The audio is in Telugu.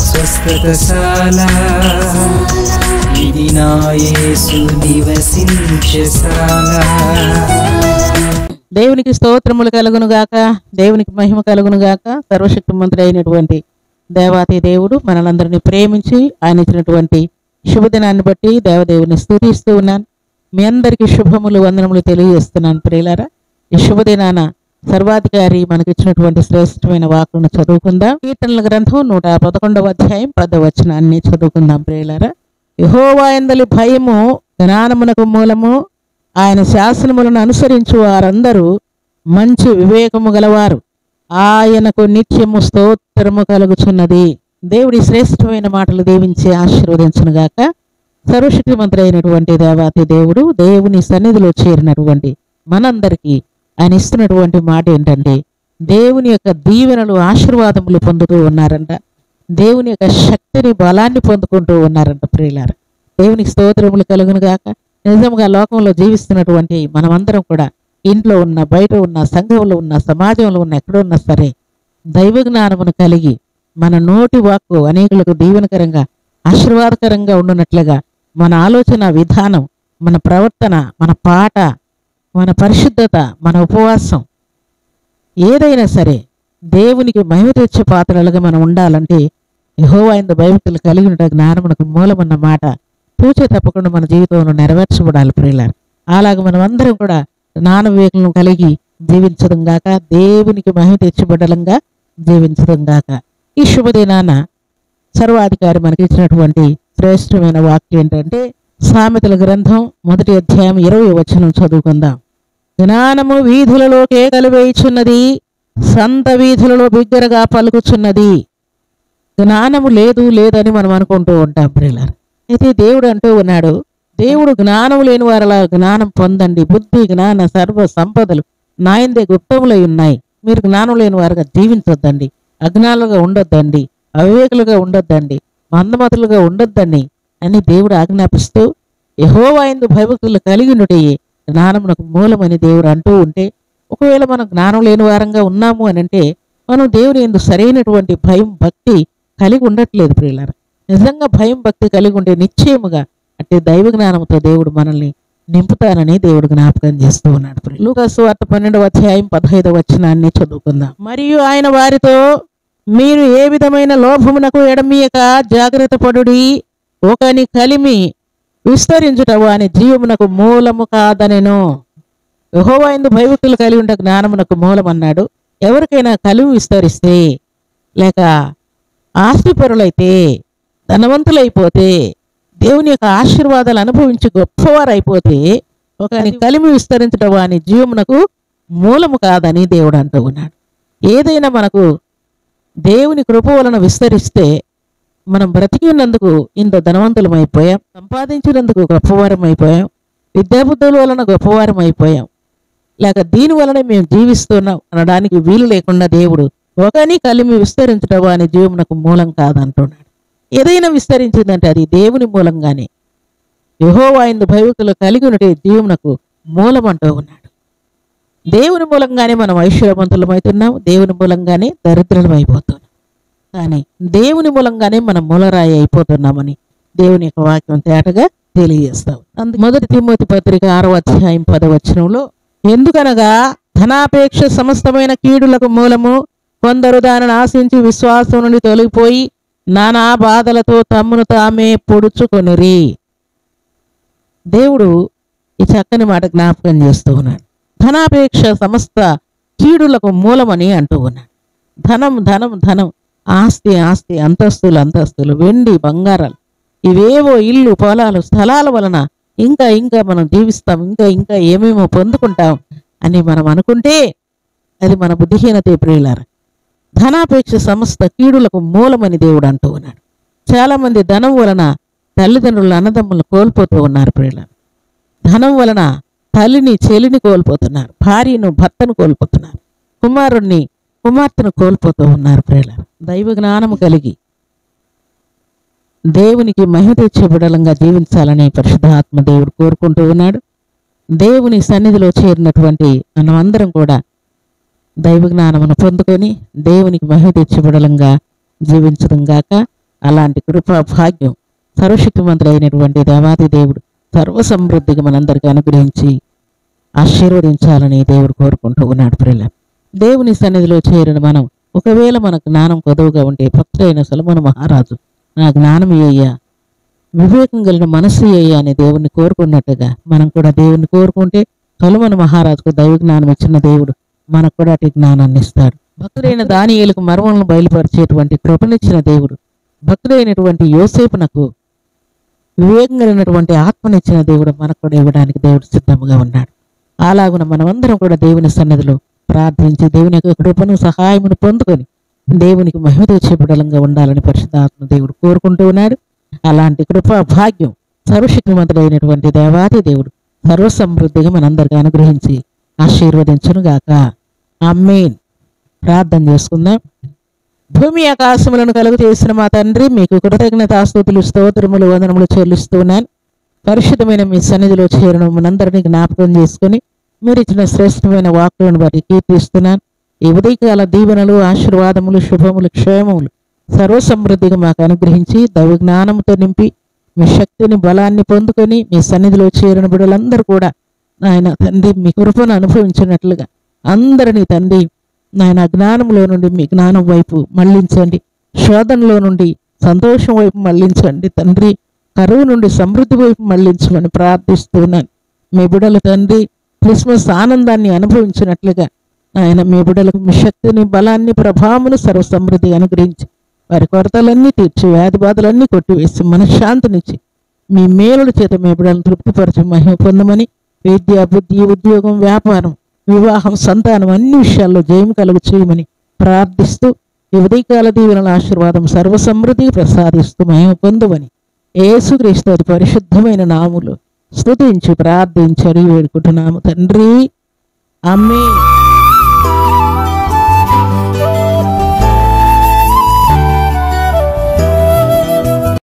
స్వస్థతశాల ఇది నా యేసు నివసించశాల. దేవునికి స్తోత్రములు కలుగును గాక, దేవునికి మహిమ కలుగును గాక. సర్వశక్తి మంత్రి అయినటువంటి దేవాతి దేవుడు మనలందరినీ ప్రేమించి ఆయన ఇచ్చినటువంటి శుభదినాన్ని బట్టి దేవదేవుని స్తుతిస్తూ ఉన్నాను. మీ అందరికీ శుభములు వందనములు తెలియజేస్తున్నాను ప్రియులారా. ఈ శుభదినాన సర్వాధికారి మనకిచ్చినటువంటి శ్రేష్టమైన వాక్కులను చదువుకుందాం. కీర్తనల గ్రంథం 111వ అధ్యాయం 10వ వచనాన్ని చదువుకుందాం ప్రియులారా. యెహోవా యందలి భయము జ్ఞానమునకు మూలము, ఆయన శాసనములను అనుసరించు వారందరూ మంచి వివేకము గలవారు, ఆయనకు నిత్యము స్తోత్రము కలుగుచున్నది. దేవుడి శ్రేష్టమైన మాటలు దీవించి ఆశీర్వదించునుగాక. సర్వశక్తి మంత్రి అయినటువంటి దేవాతి దేవుడు దేవుని సన్నిధిలో చేరినటువంటి మనందరికీ ఆయన ఇస్తున్నటువంటి మాట ఏంటంటే, దేవుని యొక్క దీవెనలు ఆశీర్వాదములు పొందుతూ ఉన్నారంట. దేవుని యొక్క శక్తిని బలాన్ని పొందుకుంటూ ఉన్నారంట ప్రియులారా. దేవునికి స్తోత్రములు కలుగును గాక. నిజంగా లోకంలో జీవిస్తున్నటువంటి మనమందరం కూడా ఇంట్లో ఉన్న, బయట ఉన్న, సంఘంలో ఉన్న, సమాజంలో ఉన్న, ఎక్కడ ఉన్నా సరే దైవ జ్ఞానమును కలిగి మన నోటి వాక్కు అనేకులకు దీవెనకరంగా ఆశీర్వాదకరంగా ఉండునట్లుగా మన ఆలోచన విధానం, మన ప్రవర్తన, మన పాట, మన పరిశుద్ధత, మన ఉపవాసం ఏదైనా సరే దేవునికి మహిమ తెచ్చే పాత్రలుగా మనం ఉండాలంటే యెహోవా యందు భయభక్తులు కలిగి ఉండే జ్ఞానమునకు మూలమన్న మాట పూచ తప్పకుండా మన జీవితంలో నెరవేర్చబడాలి ప్రియులారా. అలాగే మనం అందరం కూడా జ్ఞాన వివేకలను కలిగి జీవించడం గాక, దేవునికి మహిమ తెచ్చిబడలంగా జీవించడం గాక. ఈ శుభదినాన సర్వాధికారి మనకి ఇచ్చినటువంటి శ్రేష్టమైన వాక్యం ఏంటంటే, సామెతల గ్రంథం 1వ అధ్యాయం 20వ వచనం చదువుకుందాం. జ్ఞానము వీధులలో కేకలు వేయుచున్నది, సంత వీధులలో బిగ్గరగా పలుకుచున్నది. జ్ఞానము లేదు లేదని మనం అనుకుంటూ ఉంటాం ప్రియులారా. అయితే దేవుడు అంటూ ఉన్నాడు, దేవుడు జ్ఞానం లేని వారలా జ్ఞానం పొందండి, బుద్ధి జ్ఞాన సర్వ సంపదలు నాయందే గుప్తములై ఉన్నాయి. మీరు జ్ఞానం లేని వారుగా జీవించొద్దండి, అజ్ఞానులుగా ఉండొద్దండి, అవివేకులుగా ఉండొద్దండి, మందమతులుగా ఉండొద్దని అని దేవుడు ఆజ్ఞాపిస్తూ యెహోవా యందు భయభక్తులు కలిగినటే జ్ఞానమునకు మూలమని దేవుడు అంటూ ఉంటే, ఒకవేళ మనం జ్ఞానం లేని వారంగా ఉన్నాము అని అంటే మనం దేవుని యందు సరైనటువంటి భయం భక్తి కలిగి ఉండట్లేదు ప్రియులారా. నిజంగా భయం భక్తి కలిగి ఉంటే నిశ్చయముగా అంటే దైవ జ్ఞానంతో దేవుడు మనల్ని నింపుతానని దేవుడు జ్ఞాపకం చేస్తూ ఉన్నాడు. లూకా సువార్త 12వ అధ్యాయం 15వ వచనాన్ని చదువుకుందాం. మరియు ఆయన వారితో, మీరు ఏ విధమైన లోభమునకు ఎడమీయక జాగ్రత్త పడుడి, ఒకని కలిమి విస్తరించుట వాని జీవమునకు మూలము కాదనెను. యెహోవా యందు భయభక్తులు కలిగి ఉంటే జ్ఞానమునకు మూలం అన్నాడు. ఎవరికైనా కలిమి విస్తరిస్తే, లేక ఆస్తిపరులైతే, ధనవంతులైపోతే, దేవుని యొక్క ఆశీర్వాదాలు అనుభవించి గొప్పవారైపోతే ఒకని కలిమి విస్తరించడం వాని జీవమునకు మూలము కాదని దేవుడు అంటూ ఉన్నాడు. ఏదైనా మనకు దేవుని కృప వలన విస్తరిస్తే మనం బ్రతికి ఉన్నందుకు ఇంత ధనవంతులం అయిపోయాం, సంపాదించినందుకు గొప్పవారం అయిపోయాం, విద్యాబుద్ధుల వలన గొప్పవారం అయిపోయాం, లేక దీని వలన మేము జీవిస్తున్నాం అనడానికి వీలు లేకుండా దేవుడు ఒకని కలిమి విస్తరించడం వాని జీవమునకు మూలం కాదంటున్నాడు. ఏదైనా విస్తరించిందంటే అది దేవుని మూలంగానే, యెహోవా యందు భయభక్తులు కలిగి ఉంటే జీవమునకు మూలం అంటూ ఉన్నాడు. దేవుని మూలంగానే మనం ఐశ్వర్యవంతులమవుతున్నాం, దేవుని మూలంగానే దరిద్రులం అయిపోతున్నాం. కానీ దేవుని మూలంగానే మనం మూలరాయి అయిపోతున్నామని దేవుని యొక్క వాక్యం తేటగా తెలియజేస్తాం. మొదటి తిమోతి పత్రిక 6వ అధ్యాయం 10వ వచనంలో, ఎందుకనగా ధనాపేక్ష సమస్తమైన కీడులకు మూలము, కొందరు దానిని ఆశించి విశ్వాసం నుండి తొలగిపోయి నానా బాధలతో తమ్మును తామే పొడుచుకొనిరి. దేవుడు ఈ చక్కని మాట జ్ఞాపకం చేస్తూ ఉన్నాడు. ధనాపేక్ష సమస్త కీడులకు మూలమని అంటూ ఉన్నాడు. ధనం ధనం ధనం, ఆస్తి ఆస్తి, అంతస్తులు అంతస్తులు, వెండి బంగారాలు, ఇవేవో ఇల్లు పొలాలు స్థలాల వలన ఇంకా ఇంకా మనం జీవిస్తాం, ఇంకా ఇంకా ఏమేమో పొందుకుంటాం అని మనం అనుకుంటే అది మన బుద్ధిహీనతే ప్రియులారా. ధనాపేక్ష సమస్త కీడులకు మూలమని దేవుడు అంటూ ఉన్నాడు. చాలామంది ధనం వలన తల్లిదండ్రుల అన్నదమ్ములను కోల్పోతూ ఉన్నారు ప్రియులారా. ధనం వలన తల్లిని చెల్లిని కోల్పోతున్నారు, భార్యను భర్తను కోల్పోతున్నారు, కుమారుణ్ణి కుమార్తెను కోల్పోతూ ఉన్నారు ప్రియులారా. దైవ జ్ఞానము కలిగి దేవునికి మహిమ తెచ్చే బిడ్డలంగా జీవించాలని పరిశుద్ధాత్మ దేవుడు కోరుకుంటూ ఉన్నాడు. దేవుని సన్నిధిలో చేరినటువంటి మనమందరం కూడా దైవ జ్ఞానమును పొందుకొని దేవునికి మహిమ తెచ్చే బిడ్డలంగా జీవించడం గాక. అలాంటి కృపా భాగ్యం సర్వశక్తిమంతుడు అయినటువంటి దేవాది దేవుడు సర్వసమృద్ధిగా మనందరికీ అనుగ్రహించి ఆశీర్వదించాలని దేవుడు కోరుకుంటూ ఉన్నాడు. ప్రియులారా, దేవుని సన్నిధిలో చేరిన మనం ఒకవేళ మన జ్ఞానం కొదువుగా ఉంటే భక్తుడైన సొలొమోను మహారాజు, నా జ్ఞానం అయ్యా, వివేకం కలిగిన మనసు అయ్యా అని దేవుణ్ణి కోరుకున్నట్టుగా మనం కూడా దేవుణ్ణి కోరుకుంటే సొలొమోను మహారాజుకు దైవ జ్ఞానం ఇచ్చిన దేవుడు మనకు కూడా అటు జ్ఞానాన్ని ఇస్తాడు. భక్తుడైన దానియేలుకు మర్మములను బయలుపరిచేటువంటి కృపనిచ్చిన దేవుడు, భక్తుడైనటువంటి యోసేపునకు వివేకం కలిగినటువంటి ఆత్మనిచ్చిన దేవుడు మనకు కూడా ఇవ్వడానికి దేవుడు సిద్ధంగా ఉన్నాడు. అలాగున మనమందరం కూడా దేవుని సన్నిధిలో ప్రార్థించి దేవుని యొక్క కృపను సహాయమును పొందుకొని దేవునికి మహిమ తెచ్చే బిడ్డలంగా ఉండాలని పరిశుద్ధాత్మ దేవుడు కోరుకుంటూ ఉన్నాడు. అలాంటి కృపా భాగ్యం సర్వశక్తిమంతుడైనటువంటి దేవాది దేవుడు సర్వసమృద్ధిగా మనందరికీ అనుగ్రహించి ఆశీర్వదించునుగాక. ఆమేన్. ప్రార్థన చేసుకుందాం. భూమి ఆకాశములను కలుగు చేసిన మా తండ్రి, మీకు కృతజ్ఞతాస్తుతులు స్తోత్రములు వందనములు చెల్లిస్తున్నాను. పరిశుద్ధమైన మీ సన్నిధిలో చేరిన మనందరినీ జ్ఞాపకం చేసుకుని మీరు ఇచ్చిన శ్రేష్టమైన వాక్కులను బట్టి కీర్తిస్తున్నాను. ఈ ఉదయకాల దీవెనలు, ఆశీర్వాదములు, శుభములు, క్షేమములు సర్వసమృద్ధిగా మాకు అనుగ్రహించి దైవ జ్ఞానంతో నింపి మీ శక్తిని బలాన్ని పొందుకొని మీ సన్నిధిలో చేరిన బిడ్డలందరూ కూడా నాయన తండ్రి మీ కృపను అనుభవించినట్లుగా అందరినీ తండ్రి నాయన జ్ఞానంలో నుండి మీ జ్ఞానం వైపు మళ్లించండి, శోధనలో నుండి సంతోషం వైపు మళ్లించండి తండ్రి, కరువు నుండి సమృద్ధి వైపు మళ్లించమని ప్రార్థిస్తున్నాను. మీ బిడ్డలు తండ్రి క్రిస్మస్ ఆనందాన్ని అనుభవించినట్లుగా ఆయన మీ బిడ్డలకు మీ శక్తిని, బలాన్ని, ప్రభావమును సర్వసమృద్ధి అనుగ్రహించి వారి కొరతలన్నీ తీర్చి వ్యాధి బాధలన్నీ కొట్టివేసి మనశ్శాంతినిచ్చి మీ మేలుల చేత మీ బిడ్డలను తృప్తిపరచి మహిమ పొందమని, విద్య, బుద్ధి, ఉద్యోగం, వ్యాపారం, వివాహం, సంతానం అన్ని విషయాల్లో జయం కలుగు చేయమని ప్రార్థిస్తూ ఈ ఉదయకాల దీవెనల ఆశీర్వాదం సర్వసమృద్ధి ప్రసాదిస్తూ మహిమ పొందమని యేసుక్రీస్తు అతి పరిశుద్ధమైన నామములో స్తుతించి ప్రార్థించి అడిగి వేడుకుంటున్నాము తండ్రి. ఆమేన్.